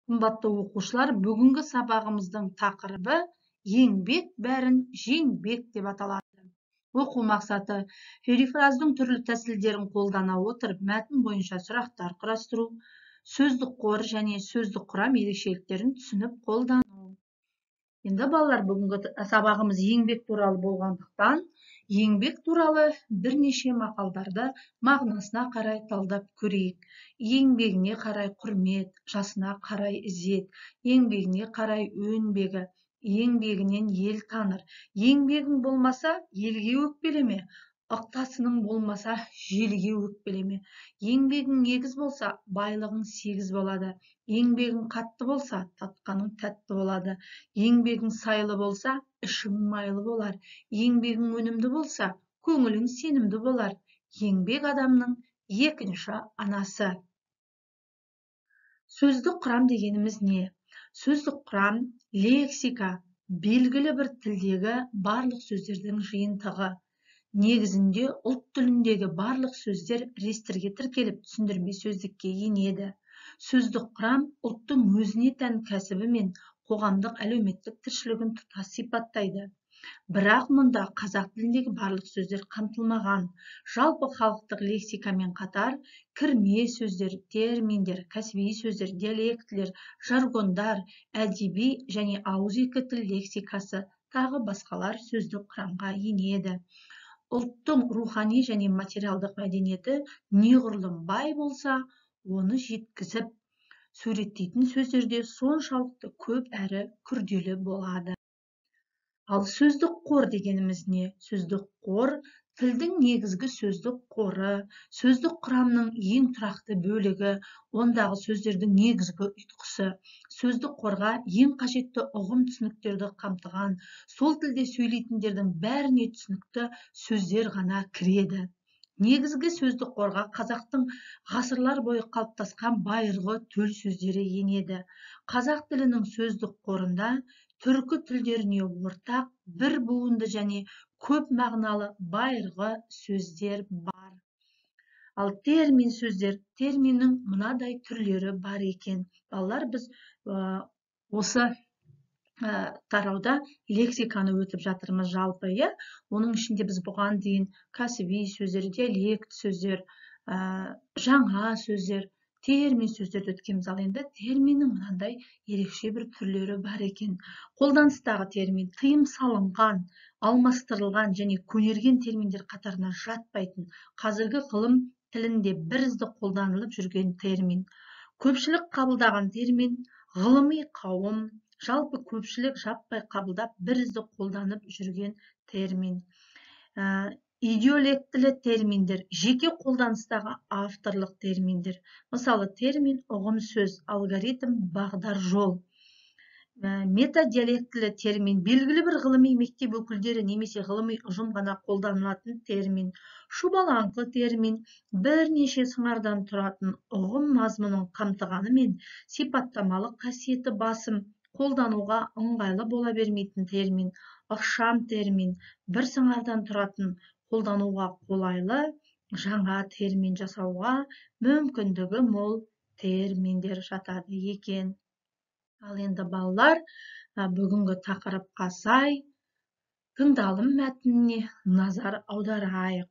Қымбатты оқушылар, бүгінгі сабағымыздың тақырыбы еңбек бәрін жеңбек деп аталады. Оқу мақсаты перифраздың түрлі тәсілдерін қолдана отырып, мәтін бойынша сұрақтар құрастыру, сөздік қор және сөздік құрам ерекшеліктерін түсініп қолдану. Енді балалар, бүгінгі сабағымыз еңбек туралы болғандықтан, еңбек туралы бірнеше мақалдарды мағынасына қарай талдап көрейік. Еңбегіне қарай құрмет, жасына қарай ізет, еңбегіне қарай өнбегі, еңбегінен ел таныр. Еңбегің болмаса, елге өкпелеме, ықтасының болмаса, желге өкпелеме. Еңбегің егіз болса, байлығың сегіз болады. Еңбегің қатты болса, татқаның тәтті болады. Еңбегің сайлы болса, ішің майлы болар. Еңбегің өнімді болса, көңілің сенімді болар. Еңбек адамның екінші анасы. Сөздік құрам дегеніміз не? Сөздік құрам лексика, белгілі бір тілдегі барлық сөздердің жиынтығы. Негізінде ұлт тіліндегі барлық сөздер реестрге тіркеліп, түсіндірме сөздікке енеді. Сөздік құрам ұлттың өзіне тән кәсібі мен қоғамдық әлеуметтік тіршілігін тұтас сипаттайды. Бірақ мұнда қазақ тіліндегі барлық сөздер қамтылмаған. Жалпы халықтық лексикамен қатар кірме сөздер, терминдер, кәсіби сөздер, диалектілер, жаргондар, әдеби және ауызекі тіл лексикасы тағы басқалар сөздік құрамға енеді. Ұлттың рухани және материалдық мәдениеті неғұрлым бай болса, оны жеткізіп суреттейтін сөздерде соншалықты көп әрі күрделі болады. Ал сөздік қор дегеніміз не? Сөздік қор тілдің негізгі сөздік қоры, сөздік құрамның ең тұрақты бөлігі, ондағы сөздердің негізгі ұйытқысы, сөздік қорға ең қажетті ұғым түсініктерді қамтыған, сол тілде сөйлейтіндердің бәріне түсінікті сөздер ғана кіреді. Негізгі сөздік қорға қазақтың ғасырлар бойы қалыптасқан байырғы төл сөздері енеді. Қазақ тілінің сөздік қорында түркі тілдеріне ортақ бір буынды және көп мағыналы байырғы сөздер бар. Ал термин сөздер, терминнің мынадай түрлері бар екен. Балалар, біз осы тарауда лексиканы өтіп жатырмыз жалпы, оның ішінде біз бұған дейін кәсіби сөздер, диалект сөздер, жаңа сөздер, термин сөздерді өткенбіз. Ал енді терминнің мынандай ерекше бір түрлері бар екен. Қолданыстағы термин тыйым салынған, алмастырылған және көнерген терминдер қатарына жатпайтын, қазіргі ғылым тілінде бірізді қолданылып жүрген термин. Көпшілік қабылдаған термин, ғылыми қауым, жалпы көпшілік жаппай қабылдап бірізді қолданып жүрген термин. Идиолектілі терминдер, жеке қолданыстағы авторлық терминдер. Мысалы, термин ұғым сөз, алгоритм, бағдар жол. Метадиалектілі термин, белгілі бір ғылыми мектеп өкілдері немесе ғылыми ұжым ғана қолданылатын термин. Шұбалаңқы термин, бірнеше сыңардан тұратын ұғым мазмұнын қамтығанымен сипаттамалық қасиеті басым, қолдануға ыңғайлы бола бермейтін термин. Ықшам термин, бір сыңардан тұратын, қолдануға қолайлы, жаңа термин жасауға мүмкіндігі мол терминдер жатады екен. Ал енді балалар, бүгінгі тақырыпқа сай тыңдалым мәтініне назар аударайық.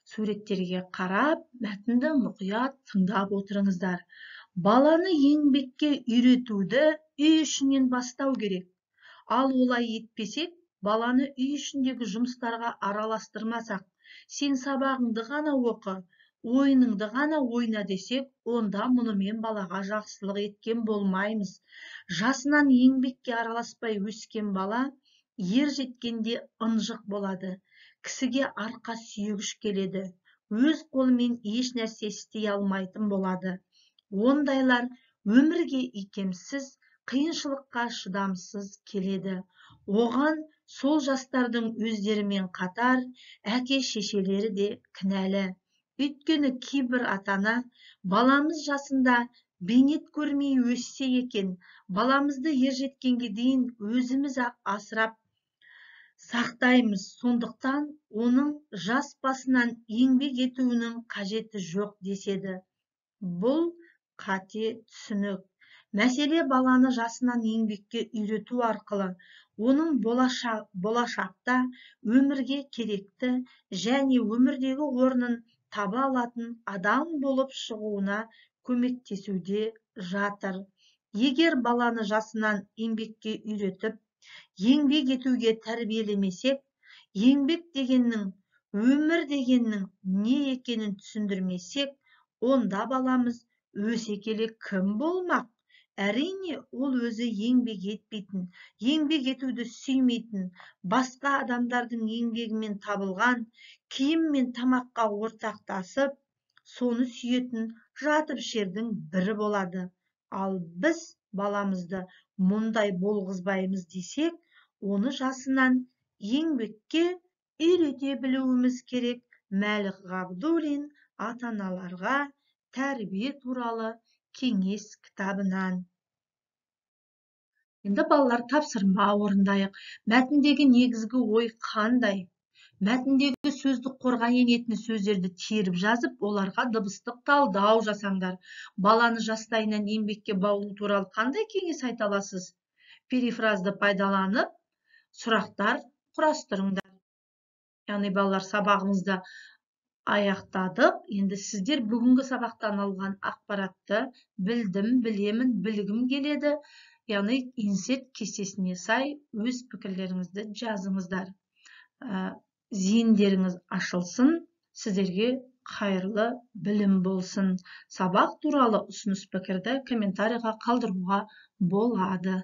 Суреттерге қарап, мәтінді мұқият тыңдап отырыңыздар. Баланы еңбекке үйретуді үй ішінен бастау керек. Ал олай етпесек, баланы үй ішіндегі жұмыстарға араластырмасақ, сен сабағыңды ғана оқы, ойыныңды ғана ойна десек, онда мұнымен балаға жақсылық еткен болмаймыз. Жасынан еңбекке араласпай өскен бала ер жеткенде ынжық болады. Кісіге арқа сүйегіш келеді. Өз қолымен еш нәрсе істей алмайтын болады. Ондайлар өмірге икемсіз, қиыншылыққа шыдамсыз келеді. Оған сол жастардың өздерімен қатар әке-шешелері де кінәлі. Өйткені кейбір ата-ана баламыз жасында бейнет көрмей өссе екен, баламызды ержеткенге дейін өзіміз-ақ асырап сақтаймыз, сондықтан оның жас басынан еңбек етуінің қажеті жоқ деседі. Бұл қате түсінік. Мәселе баланы жасынан еңбекке үйрету арқылы оның болашақта өмірге керекті және өмірдегі орнын таба алатын адам болып шығуына көмектесуде жатыр. Егер баланы жасынан еңбекке үйретіп, еңбек етуге тәрбиелемесек, еңбек дегеннің, өмір дегеннің не екенін түсіндірмесек, онда баламыз өсе келе кім болмақ? Әрине, ол өзі еңбек етпейтін, еңбек етуді сүймейтін, басқа адамдардың еңбегімен табылған киім мен тамаққа ортақтасып, соны сүйетін жатып ішердің бірі болады. Ал біз баламызды мұндай болғызбаймыз десек, оны жасынан еңбекке үйрете білуіміз керек. Мәлік Ғабдуллин, ата-аналарға тәрбие туралы кеңес кітабынан. Енді балалар, тапсырма орындайық. Мәтіндегі негізгі ой қандай? Мәтіндегі сөздік қорға енетін сөздерді теріп жазып, оларға дыбыстық талдау жасаңдар. Баланы жастайынан еңбекке баулу туралы қандай кеңес айта аласыз? Перифразды пайдаланып, сұрақтар құрастырыңдар. Яғни балалар, сабағымызды аяқтадық. Енді сіздер бүгінгі сабақтан алған ақпаратты білдім, білемін, білгім келеді. Яғни инсет кестесіне сай өз пікірлеріңізді жазыңыздар. Зейіндеріңіз ашылсын, сіздерге қайырлы білім болсын. Сабақ туралы ұсыныс пікірді комментарийға қалдыруға болады.